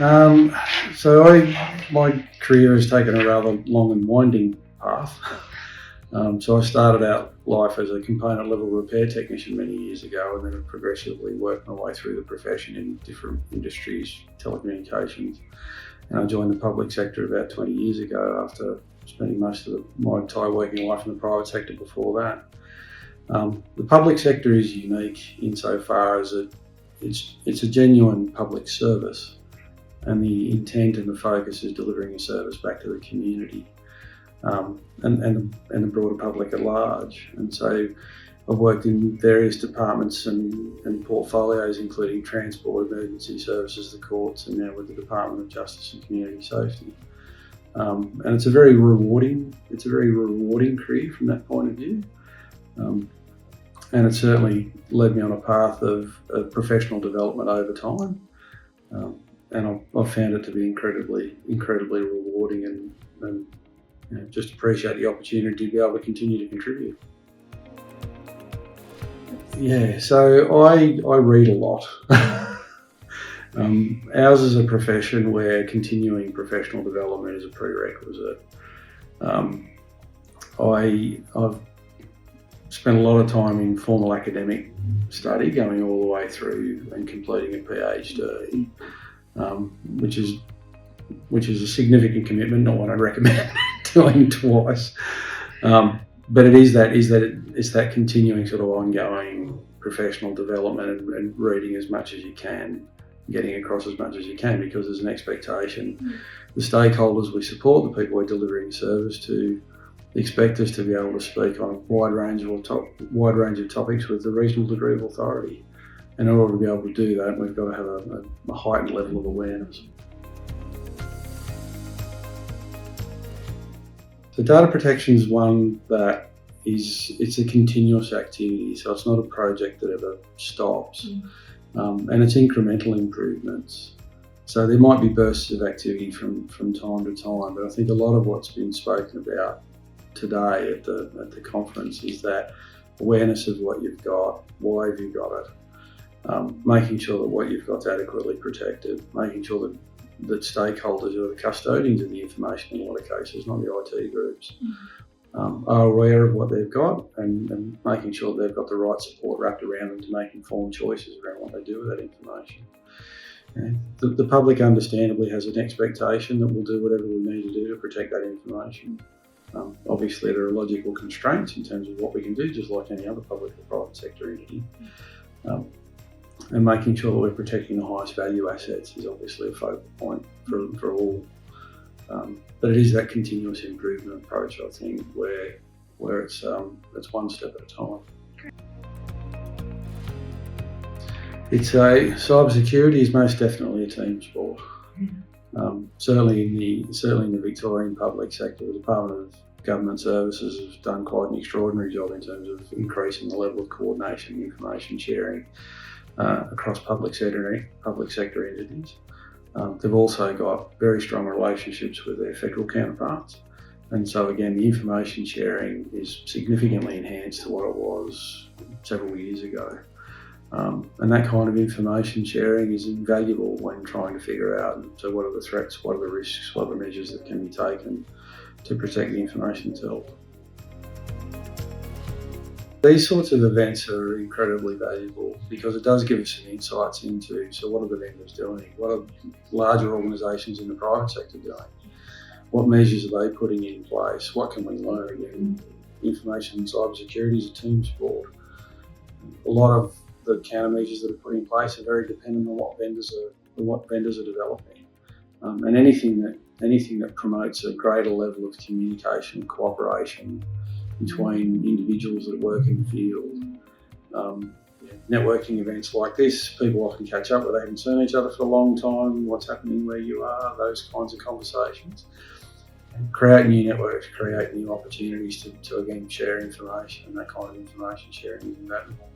Um, my career has taken a rather long and winding path. So I started out life as a component level repair technician many years ago, and then have progressively worked my way through the profession in different industries, telecommunications, and I joined the public sector about 20 years ago after spending most of my entire working life in the private sector before that. The public sector is unique insofar as it's a genuine public service, and the intent and the focus is delivering a service back to the community and the broader public at large. And so I've worked in various departments and portfolios, including transport, emergency services, the courts, and now with the Department of Justice and Community Safety. And it's a very rewarding career from that point of view. And it certainly led me on a path of professional development over time. And I've found it to be incredibly rewarding, and just appreciate the opportunity to be able to continue to contribute. Yeah, so I read a lot. Ours is a profession where continuing professional development is a prerequisite. I've spent a lot of time in formal academic study, going all the way through and completing a PhD, which is a significant commitment, not one I'd recommend doing twice. But it's that continuing sort of ongoing professional development and reading as much as you can, getting across as much as you can, because there's an expectation. The stakeholders we support, the people we're delivering service to, expect us to be able to speak on a wide range of topics with a reasonable degree of authority. And in order to be able to do that, we've got to have a heightened level of awareness. So data protection is one that it's a continuous activity, so it's not a project that ever stops. And it's incremental improvements. So there might be bursts of activity from time to time, but I think a lot of what's been spoken about today at the conference is that awareness of what you've got, why have you got it, making sure that what you've got is adequately protected, making sure that stakeholders who are the custodians of the information in a lot of cases, not the IT groups, are aware of what they've got and making sure they've got the right support wrapped around them to make informed choices around what they do with that information. And the public understandably has an expectation that we'll do whatever we need to do to protect that information. Obviously there are logical constraints in terms of what we can do, just like any other public or private sector entity. And making sure that we're protecting the highest value assets is obviously a focal point for all. But it is that continuous improvement approach, I think, where it's one step at a time. Cybersecurity is most definitely a team sport. Certainly in the Victorian public sector, the Department of Government Services has done quite an extraordinary job in terms of increasing the level of coordination and information sharing across public sector entities. They've also got very strong relationships with their federal counterparts, and so again the information sharing is significantly enhanced to what it was several years ago. And that kind of information sharing is invaluable when trying to figure out, so what are the threats, what are the risks, what are the measures that can be taken to protect the information itself. These sorts of events are incredibly valuable because it does give us some insights into, so what are the vendors doing? What are larger organisations in the private sector doing? What measures are they putting in place? What can we learn? Again, information and cybersecurity is a team sport. A lot of the countermeasures that are put in place are very dependent on what vendors are developing, and anything that promotes a greater level of communication and cooperation between individuals that work in the field. Networking events like this, people often catch up where they haven't seen each other for a long time, what's happening where you are, those kinds of conversations. And create new networks, create new opportunities to again share information, and that kind of information sharing is invaluable.